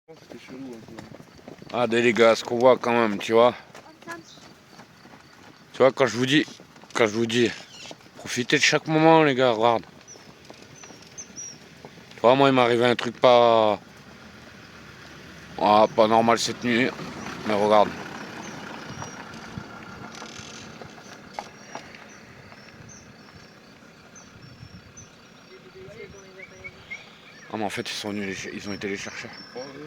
C'était chelou un peu. Ah, les gars, ce qu'on voit quand même, tu vois. Tu vois, quand je vous dis, profitez de chaque moment, les gars, regarde. Tu vois, moi, il m'est arrivé un truc pas normal cette nuit, mais regarde. Ah, mais en fait, ils ont été les chercher.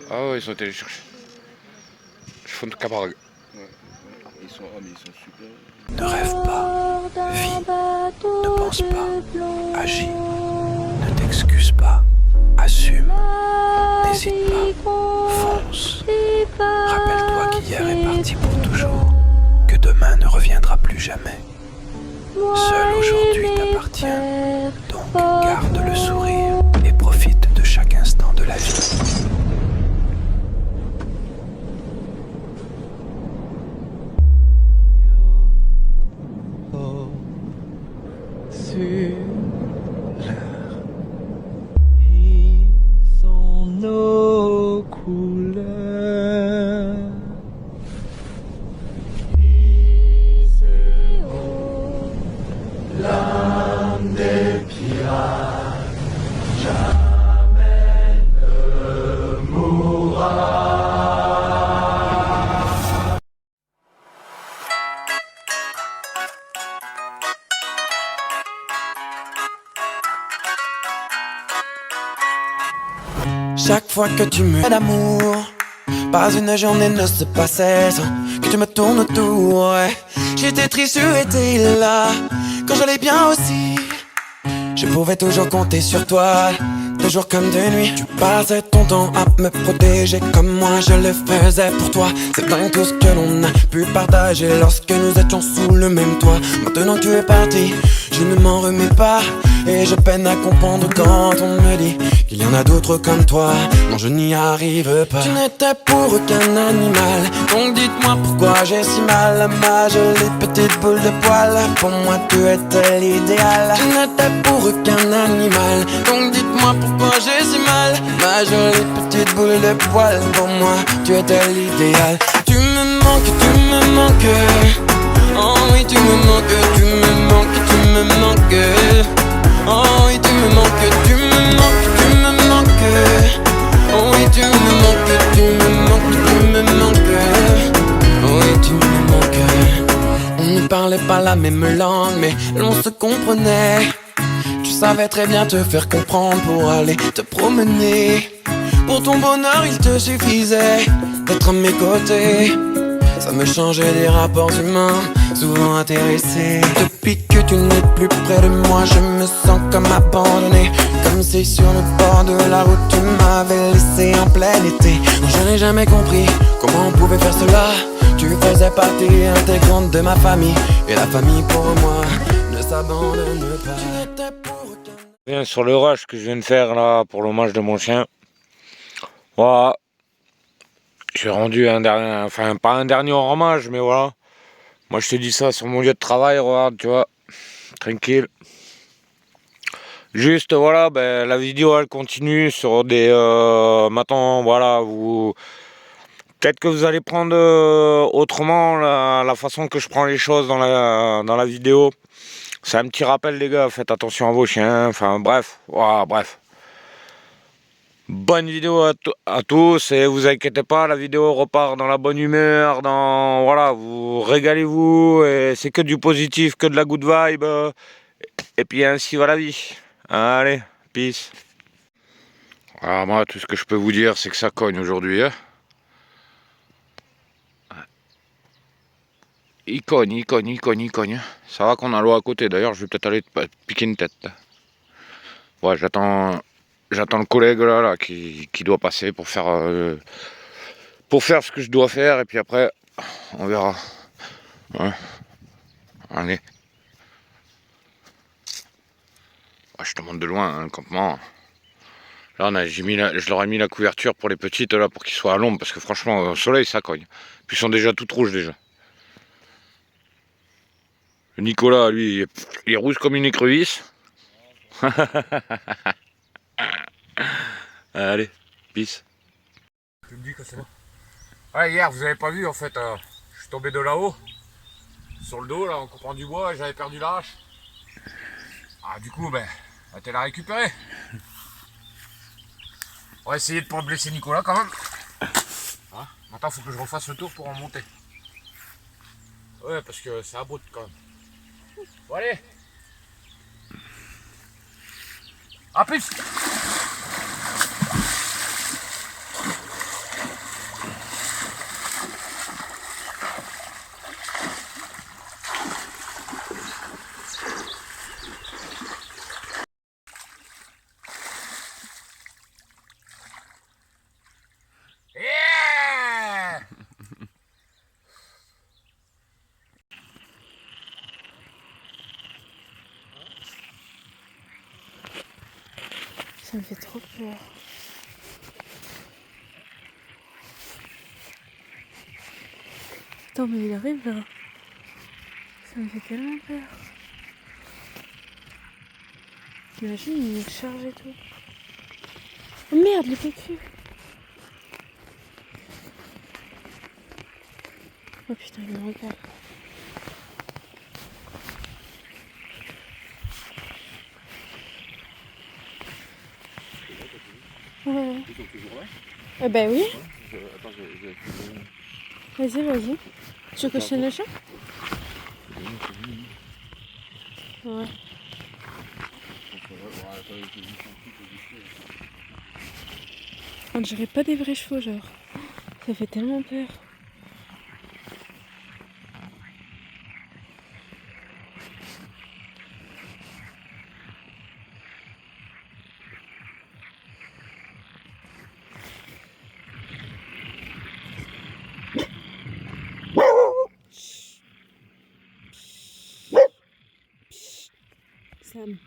Ah ouais, ils ont été les chercher. Je fais une cabargue. Ouais, ouais. Mais ils sont super. Ne rêve pas, vis, ne pense pas, agis, ne t'excuse pas, assume, n'hésite pas, fonce. Rappelle-toi qu'hier est parti pour toujours, que demain ne reviendra plus jamais. Seul aujourd'hui t'appartient, donc garde le sourire et profite de chaque instant de la vie. Ils sont nos couleurs. L'âme des pirates jamais ne mourra. Chaque fois que tu me fais d'amour, pas une journée ne se passait sans que tu me tournes autour. Ouais. J'étais triste, tu étais là, quand j'allais bien aussi. Je pouvais toujours compter sur toi, de jour comme de nuit. Tu passais ton temps à me protéger comme moi je le faisais pour toi. C'est dingue tout ce que l'on a pu partager lorsque nous étions sous le même toit. Maintenant que tu es parti, je ne m'en remets pas. Et je peine à comprendre quand on me dit qu'il y en a d'autres comme toi. Non, je n'y arrive pas. Tu n'étais pour aucun animal, donc dites-moi pourquoi j'ai si mal. Ma jolie petite boule de poil, pour moi tu étais l'idéal. Tu n'étais pour aucun animal, donc dites-moi pourquoi j'ai si mal. Ma jolie petite boule de poil, pour moi tu étais l'idéal. Tu me manques, tu me manques. Oh oui, tu me manques, tu me manques, tu me manques. Oh oui, tu me manques, tu me manques, tu me manques. Oh oui, tu me manques, tu me manques, tu me manques. Oh oui, tu me manques. On ne parlait pas la même langue, mais l'on se comprenait. Tu savais très bien te faire comprendre pour aller te promener. Pour ton bonheur, il te suffisait d'être à mes côtés. Ça me changeait des rapports humains, souvent intéressés. Depuis que tu n'es plus près de moi, je me sens comme abandonné. Comme si sur le bord de la route tu m'avais laissé en plein été. Non, je n'ai jamais compris comment on pouvait faire cela. Tu faisais partie intégrante de ma famille, et la famille pour moi ne s'abandonne pas. Tu n'étais pour aucun... Bien sur le rush que je viens de faire là pour l'hommage de mon chien. Voilà. J'ai rendu un dernier, enfin pas un dernier hommage, mais voilà. Moi je te dis ça sur mon lieu de travail, regarde, tu vois, tranquille. Juste voilà, ben, la vidéo elle continue sur des... maintenant voilà, peut-être que vous allez prendre autrement la façon que je prends les choses dans la vidéo. C'est un petit rappel les gars, faites attention à vos chiens, enfin bref, voilà, bref. Bonne vidéo à tous et vous inquiétez pas, la vidéo repart dans la bonne humeur, voilà, vous régalez-vous et c'est que du positif, que de la good vibe et puis ainsi va la vie. Allez, peace. Alors moi tout ce que je peux vous dire c'est que ça cogne aujourd'hui. Hein. Il cogne, il cogne, il cogne, il cogne. Ça va qu'on a l'eau à côté, d'ailleurs je vais peut-être aller piquer une tête. Ouais, j'attends le collègue là qui doit passer pour faire ce que je dois faire et puis après on verra. Ouais. Allez. Ouais, je te montre de loin hein, le campement. Là je leur ai mis la couverture pour les petites là pour qu'ils soient à l'ombre parce que franchement au soleil ça cogne. Puis ils sont déjà toutes rouges déjà. Le Nicolas lui il est rouge comme une écrevisse. Allez, peace. Tu me dis que c'est bon. Ouais, hier, vous avez pas vu, en fait, je suis tombé de là-haut, sur le dos, là, en coupant du bois, et j'avais perdu l'arrache. Ah, du coup, ben, t'es la récupérer. On va essayer de pas blesser Nicolas, quand même. Hein, maintenant, faut que je refasse le tour pour en monter. Ouais, parce que c'est abrupt, quand même. Bon, allez. A plus. Yeah. Ça me fait trop peur. Attends, mais il arrive là. Ça me fait tellement peur. T'imagines, il nous charge et tout. Oh merde, le PQ. Oh putain, il me repère. Ouais. Ils sont toujours là? Ah bah oui. Attends, Vas-y, vas-y. Tu veux que je tienne le chat? Ouais. On dirait pas des vrais chevaux, genre. Ça fait tellement peur. Sam.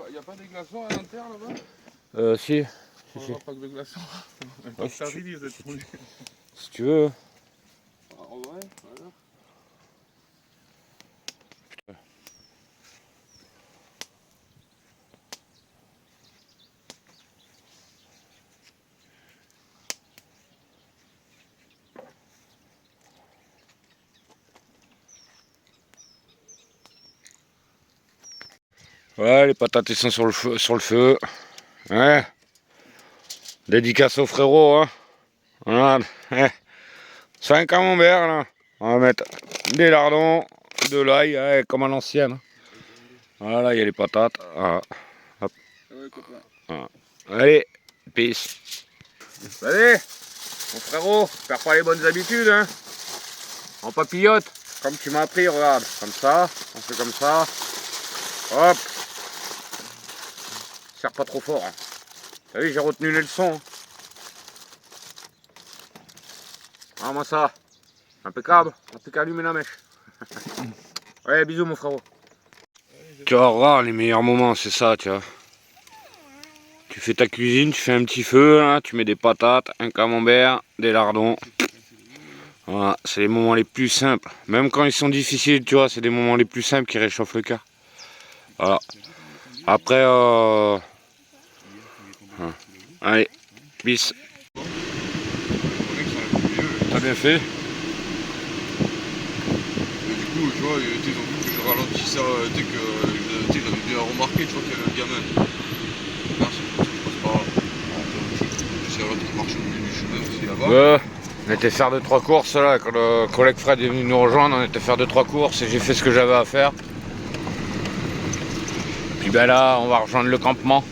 Il n'y a pas des glaçons à l'intérieur là-bas? Si. On Si. n'a pas que des glaçons. Ouais, Ça arrive, vous êtes tournés. Si tu veux. Ah ouais, voilà. Ouais, les patates ils sont sur le feu. Ouais. Dédicace au frérot, hein. Voilà. Ouais. 5 camemberts là. On va mettre des lardons, de l'ail, ouais, comme à l'ancienne. Voilà, il y a les patates. Voilà. Hop. Ouais, copain. Voilà. Allez, peace. Allez, mon frérot, perds pas les bonnes habitudes, hein. En papillote, comme tu m'as appris, regarde. Comme ça, on fait comme ça. Hop. Serre pas trop fort. Hein. T'as vu, j'ai retenu les leçons. Ah, moi ça. Impeccable. On fait qu'allumer la mèche. Ouais, bisous mon frérot. Tu vas voir les meilleurs moments, c'est ça, tu vois. Tu fais ta cuisine, tu fais un petit feu, là, tu mets des patates, un camembert, des lardons. Voilà, c'est les moments les plus simples. Même quand ils sont difficiles, tu vois, c'est des moments les plus simples qui réchauffent le cœur. Voilà. Après, allez, bis. T'as bien fait. Et du coup, tu vois, ils ont vu que je ralentissais dès que j'avais bien remarqué, tu vois, qu'il y avait un gamin. Merci, je passe par là. J'essaierai de marcher au milieu du chemin aussi là-bas. Ouais, on était faire 2-3 courses là, quand le collègue Fred est venu nous rejoindre, on était faire 2-3 courses et j'ai fait ce que j'avais à faire. Puis ben là, on va rejoindre le campement.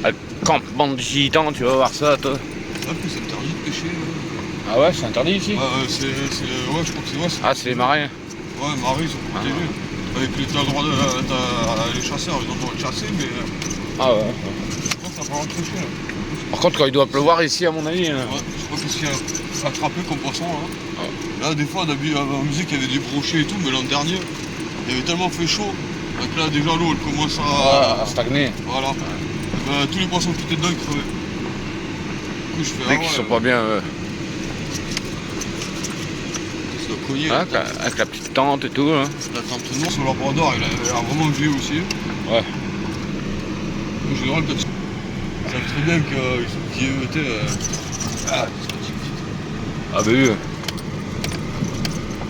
Le campement de gitans, tu vas voir ça toi. Ah, puis c'est interdit de pêcher. Ah ouais, c'est interdit ici? Ouais, ouais, je crois que c'est. Ouais, Ah, c'est les marins. Ouais, marais, ils sont protégés. Avec t'as le droit les chasseurs, ils ont le droit de chasser, mais. Ah ouais. Je pense que ça va pas rentrer chez là. Par contre, quand il doit pleuvoir ici, à mon avis. Ouais, je sais pas qu'est-ce qu'il y a attrapé comme poisson là. Là, des fois, en musique, il y avait des brochets et tout, mais l'an dernier, il avait tellement fait chaud. Donc là, déjà, l'eau, elle commence À stagner. Voilà. Tous les poissons qui étaient dedans, ils crevaient. Du coup, je fais. Dès qu'ils sont pas bien. Ça doit cogner. Hein, avec la petite tente et tout. Hein. La tente noire sur Labrador, il a l'air vraiment vieux aussi. Ouais. En général, quand ils savent très bien qu'ils sont vieux, tu sais. Ah, c'est pas vite. Ah, bah oui.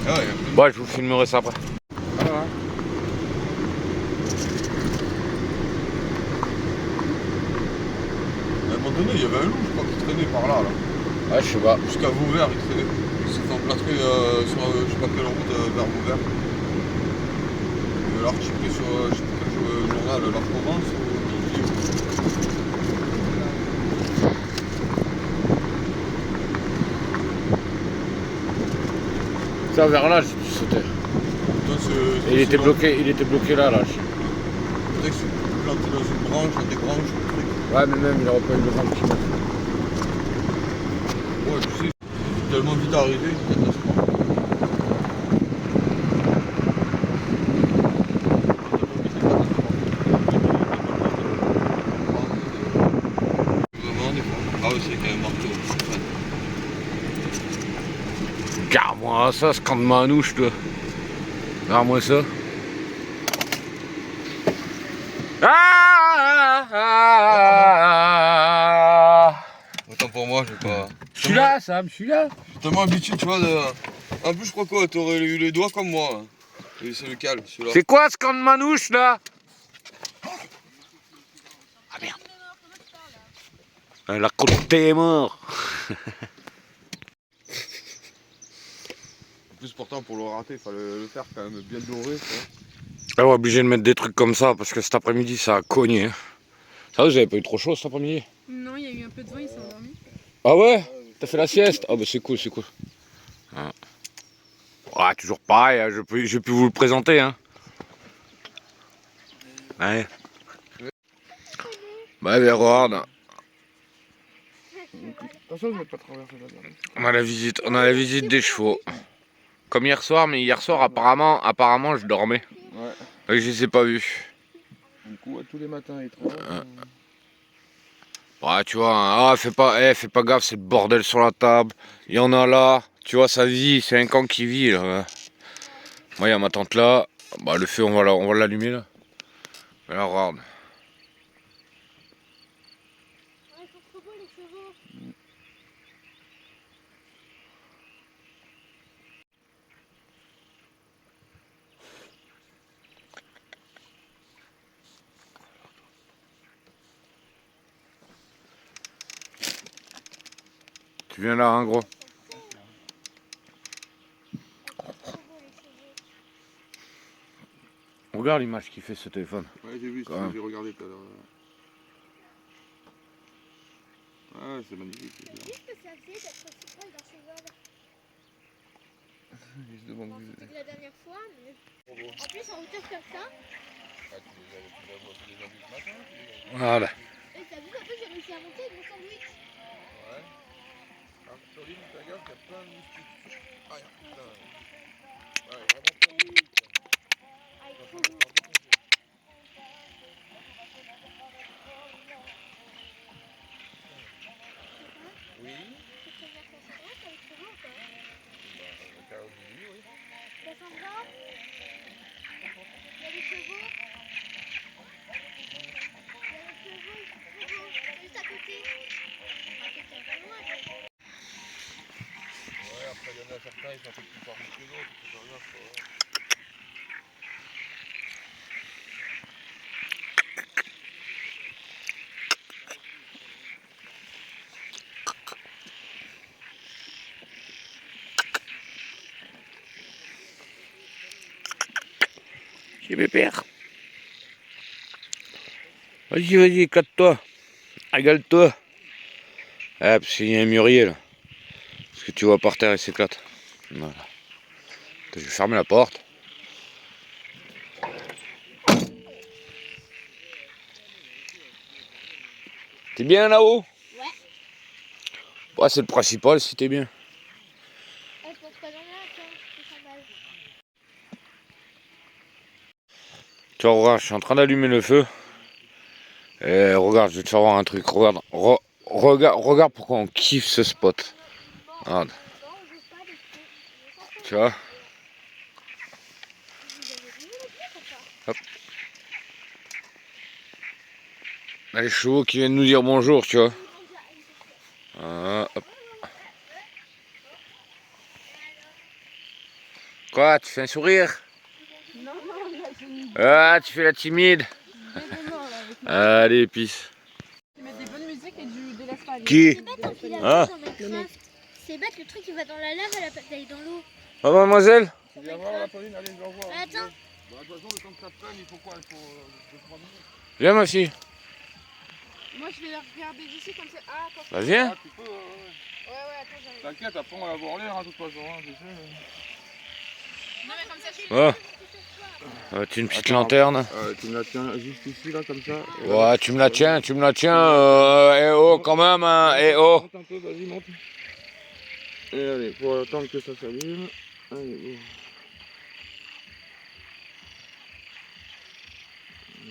Ah, ouais, Bon, je vous filmerai ça après. Voilà. À un moment donné, il y avait un loup, je crois, qui traînait par là. Ouais, je sais pas. Jusqu'à Vauvert, il traînait. Il s'est fait emplâtrer sur je sais pas quelle route vers Vauvert. L'article sur je sais pas quel journal, La Provence ou Midi. Ça, vers là, j'ai dû sauter. Et il était bloqué là. Peut-être que c'est planté dans une branche, dans des branches, un truc. Ouais, mais même, il aurait pas eu besoin de kilomètres. Ouais, tu sais, c'est tellement vite arrivé, une catastrophe. Vraiment, des fois. Ah oui, c'est quand même marteau. Regarde-moi ça, ce camp de manouche, toi. Regarde-moi ça. Autant pour moi, je vais pas. Je suis là, Sam, je suis là. Je suis tellement habitué, tu vois, de. En plus, je crois quoi, t'aurais eu les doigts comme moi. Et c'est le calme, celui-là. C'est quoi ce camp de manouche, là? Ah merde. La côte est mort. En plus, pourtant, pour le rater, il fallait le faire quand même bien doré. Ah ouais, obligé de mettre des trucs comme ça parce que cet après-midi ça a cogné. Hein. Ça vous avez pas eu trop chaud cet après-midi? Non, il y a eu un peu de vent, il s'est endormi. Ah ouais? T'as fait la sieste? Ah bah c'est cool, c'est cool. Ah. Ouais, toujours pareil, hein, je peux vous le présenter. Hein. Ouais. Bah, regarde. Attention, je vais pas traverser la dernière. On a la visite des chevaux. Comme hier soir, mais hier soir apparemment je dormais. Ouais. Et je les ai pas vus. Du coup, tous les matins, ils travaillent. Ouais, tu vois, hein, fais pas gaffe, c'est le bordel sur la table. Il y en a là, tu vois, ça vit, c'est un camp qui vit là. Moi, il y a ma tante là. Bah, le feu, on va l'allumer là. Et là, regarde. Ouais, ils sont trop beaux les chevaux. Tu viens là, hein, gros. Regarde l'image qu'il fait ce téléphone. Ouais, j'ai vu, j'ai regardé tout à l'heure. Ouais, c'est magnifique. Qu'est-ce que ça fait d'être aussi proche d'un cheval? Je demande C'était la dernière fois, mais. En plus, en hauteur comme ça. Voilà. Et t'as vu, en fait, j'ai réussi à monter avec mon sandwich. Ouais. Alors, sur l'île, fais gaffe, il y a plein de moustiques. Ah, putain. Ouais, vraiment plein de moustiques. Ah, il est trop beau. Oui. C'est très bien ça. C'est vrai, ça va être trop beau, quoi. Le carreau du lit, oui. Ça s'en va. Il y a des chevaux. Il y a des chevaux, ils sont trop beaux. Juste à côté. Ah, c'est pas loin, mais. Ouais, après, il y en a certains, ils sont un peu plus forts que d'autres. C'est pas grave, quoi. J'ai mes pères. Vas-y, éclate-toi. Régale-toi. Ah, parce qu'il y a un mûrier là. Parce que tu vois par terre, il s'éclate. Voilà. Je vais fermer la porte. T'es bien là-haut? Ouais. Ouais, c'est le principal si t'es bien. Je pense pas dans le lac, hein. C'est 100 balles. Tu vois, regarde, je suis en train d'allumer le feu. Et regarde, je vais te faire voir un truc. Regarde, regarde pourquoi on kiffe ce spot. Regarde, Non, on joue pas des trucs. tu vois. Vous avez vu le truc ou pas? Hop. Là, les chevaux qui viennent nous dire bonjour, tu vois. Hop. Quoi, tu fais un sourire? Non, non, là, je me Ah, tu fais la timide. démémore là avec moi. Allez, pisse. Tu mets des bonnes musiques et de l'espagne. Qui? C'est bête, hein, qu'il a Ah. dans Minecraft. C'est bête, le truc il va dans la lave à la place d'aller dans l'eau. Oh, mademoiselle? Tu viens voir la Pauline, allez, je vais voir. Attends. Bah, de toute façon, le temps que ça prenne, il faut quoi? Il faut 2-3 minutes. Viens, ma fille. Moi, je vais la regarder d'ici comme ça. Ah, attends. Bah, viens. Ah, tu peux, Ouais, attends, j'arrive. T'inquiète, après on va la voir en l'air, hein, de toute façon, hein, tu sais. Non, mais comme ça, je suis. Oh. Tu une petite Attends. lanterne. Tu me la tiens juste ici, là, comme ça. Et Ouais, tu me la tiens, tu me la tiens. Eh oh, quand même, hein. Eh oh. Monte un peu, vas-y, monte. Et allez, pour attendre que ça s'allume. Allez, go.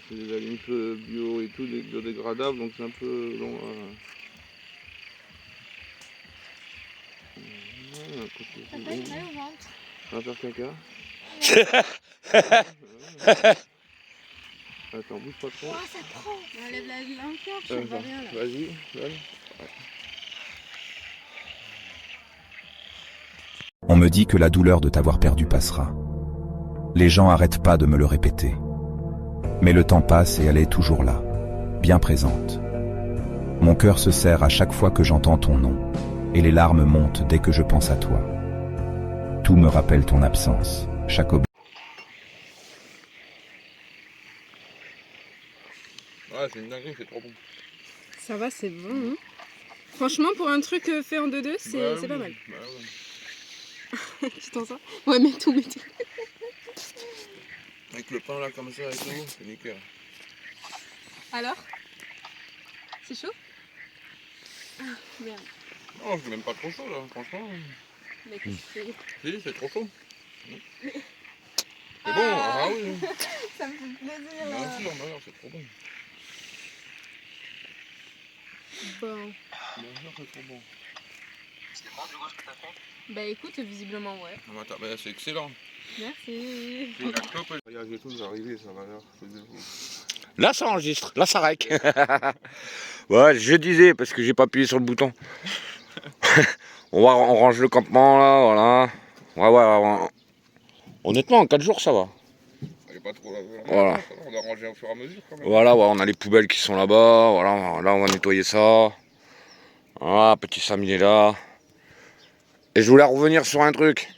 C'est des allumes-feu bio et tout, des biodégradables, donc c'est un peu long à... Voilà, à côté, T'as c'est pas eu bon. mal au ventre? On va faire caca. Attends, bouge pas trop. Oh, ça prend. Enlève la vie encore, je vois rien là. Vas-y, donne. On me dit que la douleur de t'avoir perdu passera. Les gens arrêtent pas de me le répéter. Mais le temps passe et elle est toujours là, bien présente. Mon cœur se serre à chaque fois que j'entends ton nom, et les larmes montent dès que je pense à toi. Tout me rappelle ton absence, chaque objet. Ouais, c'est une dinguerie, c'est trop bon. Ça va, c'est bon. Hein. Franchement, pour un truc fait en 2-2, c'est pas mal. Bah, ouais. Tu t'en sors? Ouais, mets tout, mets tout. Avec le pain là comme ça et tout, c'est nickel. Alors? C'est chaud? Ah, merde. Non, c'est même pas trop chaud là, franchement. Mais qu'est-ce que c'est? Si, c'est trop chaud. C'est bon, Ah. ah oui. Ça me fait plaisir. Bien Là. sûr, mais alors, c'est trop bon. Bon. Bien sûr, c'est trop bon. Bah écoute, visiblement, ouais. Ah, bah, attends, bah, c'est excellent. Merci. C'est la clope. Regarde, j'ai tout arrivé, ça va là. Là, ça enregistre. Là, ça rec. Ouais, je disais, parce que j'ai pas appuyé sur le bouton. On range le campement, là, voilà. Ouais. Honnêtement, en 4 jours, ça va. Elle est pas trop là. Voilà. On a rangé au fur et à mesure quand même. Voilà, ouais, on a les poubelles qui sont là-bas. Voilà, là, on va nettoyer ça. Voilà, petit Sam, il est là. Et je voulais revenir sur un truc.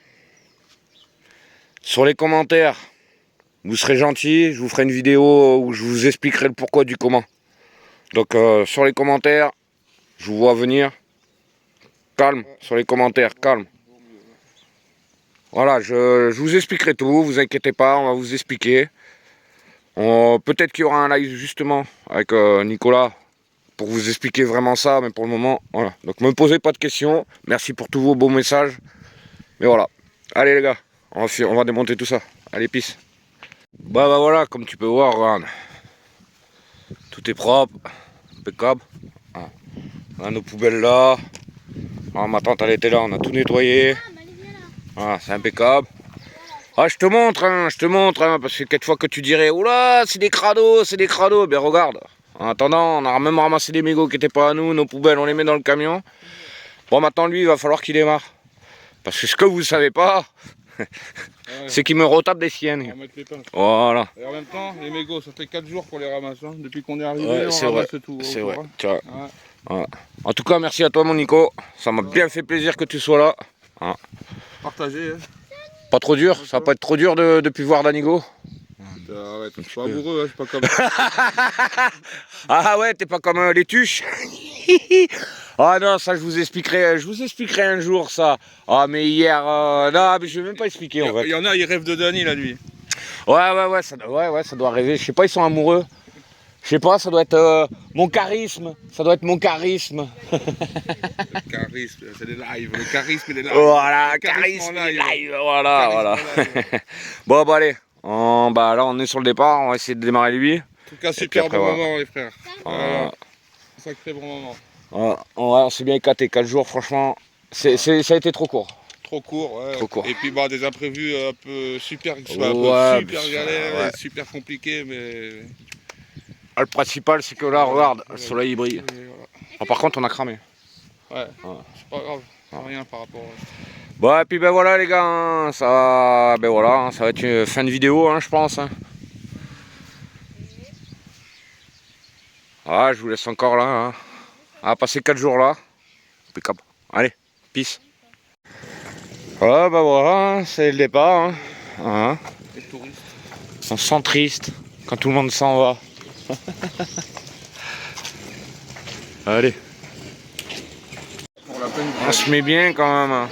Sur les commentaires, vous serez gentils, je vous ferai une vidéo où je vous expliquerai le pourquoi du comment. Donc sur les commentaires, je vous vois venir. Calme, sur les commentaires, calme. Voilà, je vous expliquerai tout, vous inquiétez pas, on va vous expliquer. Peut-être qu'il y aura un live justement avec Nicolas pour vous expliquer vraiment ça, mais pour le moment, voilà. Donc ne me posez pas de questions, merci pour tous vos beaux messages. Mais voilà, allez les gars, on va démonter tout ça. Allez, peace. Bah voilà, comme tu peux voir, regarde. Tout est propre, impeccable. Voilà. On a nos poubelles là. Alors, ma tante elle était là, on a tout nettoyé. Ah, mais allez, viens là. Voilà, c'est impeccable. Ah, je te montre, parce que quelquefois que tu dirais, oula, c'est des crados, bien regarde. En attendant, on a même ramassé des mégots qui n'étaient pas à nous, nos poubelles, on les met dans le camion. Bon, maintenant, lui, il va falloir qu'il démarre. Parce que ce que vous ne savez pas, c'est qu'il me retape des siennes. On va mettre les pinces. Voilà. Et en même temps, les mégots, ça fait 4 jours qu'on les ramasse. Hein. Depuis qu'on est arrivé, Ouais, on c'est ramasse vrai, tout. c'est au vrai. courant. Tu vois. Ouais. Voilà. En tout cas, merci à toi, mon Nico. Ça m'a bien fait plaisir que tu sois là. Hein. Partagez. Hein. Pas trop dur, ça va pas être trop dur de plus voir Danigo. Arrête, je suis pas amoureux, hein, je suis pas comme. Ah ouais, t'es pas comme les tuches. Ah non, ça je vous expliquerai un jour ça. Ah mais hier, non, mais je vais même pas expliquer en fait. Il y en a, ils rêvent de Dany là, lui. Ouais, ça doit rêver. Je sais pas, ils sont amoureux. Je sais pas, ça doit être mon charisme. Ça doit être mon charisme. Le charisme, c'est des lives. Le charisme et les lives. Voilà, Le charisme en live. live. Voilà, voilà. Charisme en live. Bon, bah allez. Bah là, on est sur le départ. On va essayer de démarrer lui. En tout cas, puis super après, bon voilà. moment, les frères. Voilà. Sacré bon moment. On s'est bien éclaté. 4 jours, franchement. Ça a été trop court. Trop court, ouais. Trop court. Et puis bah, des imprévus un peu super, Ouais, super puis galères, ouais. et super compliqués, mais. Ah, le principal, c'est que là, regarde, le soleil il brille. Et voilà. Ah, par contre, on a cramé. Ouais, c'est pas grave, rien par rapport. Bon, et puis ben voilà, les gars, hein, ça va être une fin de vidéo, hein, je pense. Hein. Ah, je vous laisse encore là. Hein. On va passer 4 jours là. Impeccable. Allez, peace. Ah, bah voilà, c'est le départ. Hein. Hein. Les touristes. On se sent triste quand tout le monde s'en va. Allez. Pour la peine. On se met bien quand même. Hein.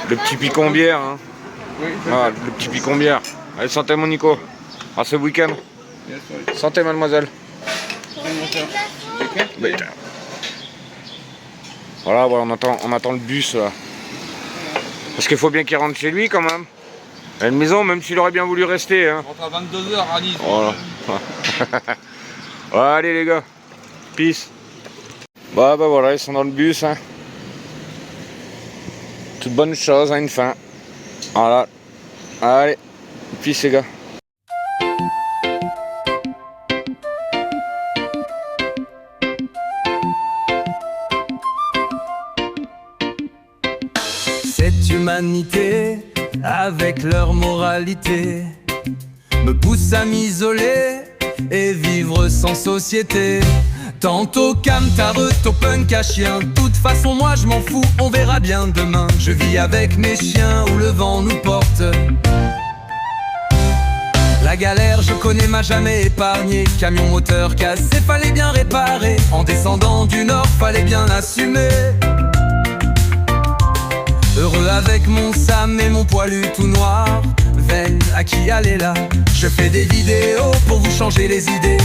Le petit picon-bière. Hein. Oui, Ah, le petit picon-bière. Allez, santé mon Nico. À ce week-end. bien sûr. Santé mademoiselle. Mais- Voilà, on attend le bus là. Parce qu'il faut bien qu'il rentre chez lui quand même. Il y a une maison, même s'il aurait bien voulu rester. Hein. On rentre à 22h à Nice. Voilà. Ouais, allez les gars. Peace. Bah voilà, ils sont dans le bus. Hein. Toute bonne chose a une fin. Voilà. Allez. Peace les gars. Cette humanité, avec leur moralité, me pousse à m'isoler et vivre sans société. Tantôt camtareux, tantôt punk à chien. De toute façon moi je m'en fous, on verra bien demain. Je vis avec mes chiens où le vent nous porte. La galère je connais m'a jamais épargné. Camion moteur cassé, fallait bien réparer. En descendant du nord, fallait bien assumer. Heureux avec mon Sam et mon poilu tout noir. Veine à qui aller là. Je fais des vidéos pour vous changer les idées.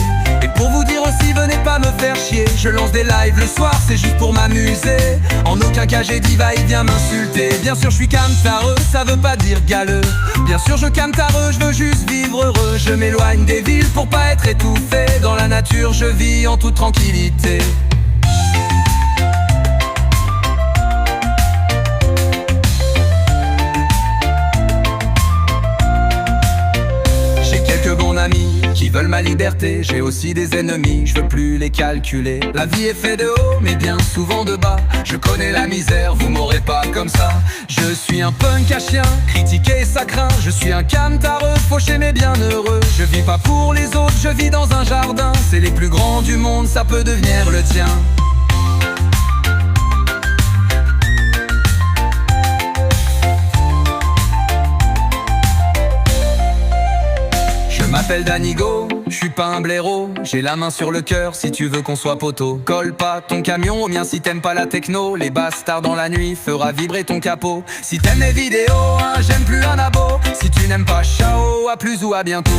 Et pour vous dire aussi venez pas me faire chier. Je lance des lives le soir, c'est juste pour m'amuser. En aucun cas j'ai dit va il vient m'insulter. Bien sûr je suis camtareux, ça veut pas dire galeux. Bien sûr je camtareux, je veux juste vivre heureux. Je m'éloigne des villes pour pas être étouffé. Dans la nature je vis en toute tranquillité. Qui veulent ma liberté, j'ai aussi des ennemis, je veux plus les calculer. La vie est faite de haut, mais bien souvent de bas. Je connais la misère, vous m'aurez pas comme ça. Je suis un punk à chien, critiquer ça craint. Je suis un camtareux, fauché mais bien heureux. Je vis pas pour les autres, je vis dans un jardin. C'est les plus grands du monde, ça peut devenir le tien. Je m'appelle Danigo, je suis pas un blaireau. J'ai la main sur le cœur si tu veux qu'on soit poteau. Colle pas ton camion au mien si t'aimes pas la techno. Les bastards dans la nuit fera vibrer ton capot. Si t'aimes les vidéos, hein, j'aime plus un abo. Si tu n'aimes pas, ciao, à plus ou à bientôt.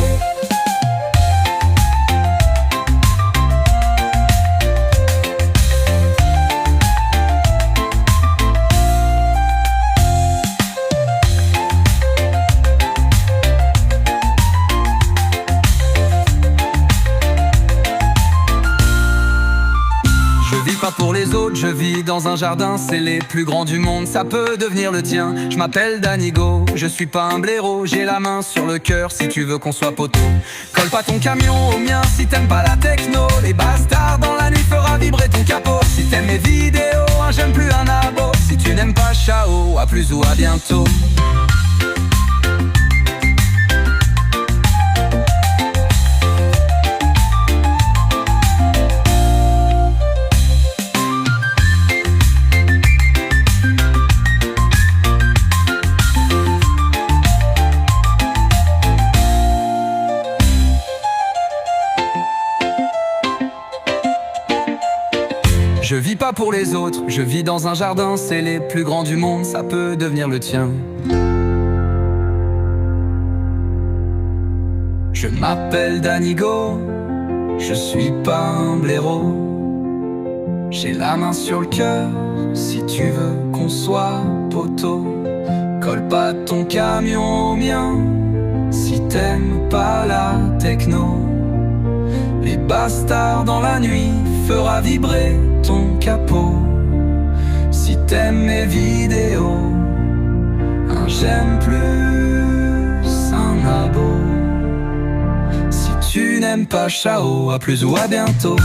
Pour les autres, je vis dans un jardin, c'est les plus grands du monde, ça peut devenir le tien. Je m'appelle Danigo, je suis pas un blaireau, j'ai la main sur le cœur si tu veux qu'on soit poteau. Colle pas ton camion au mien si t'aimes pas la techno. Les bastards dans la nuit fera vibrer ton capot. Si t'aimes mes vidéos, hein, j'aime plus un abo. Si tu n'aimes pas, ciao, à plus ou à bientôt. Je vis pas pour les autres, je vis dans un jardin, c'est les plus grands du monde, ça peut devenir le tien. Je m'appelle Danigo, je suis pas un blaireau. J'ai la main sur le cœur, si tu veux qu'on soit poteau. Colle pas ton camion au mien, si t'aimes pas la techno. Les bastards dans la nuit fera vibrer ton capot. Si t'aimes mes vidéos, un j'aime plus, un abo. Si tu n'aimes pas, ciao, à plus ou à bientôt.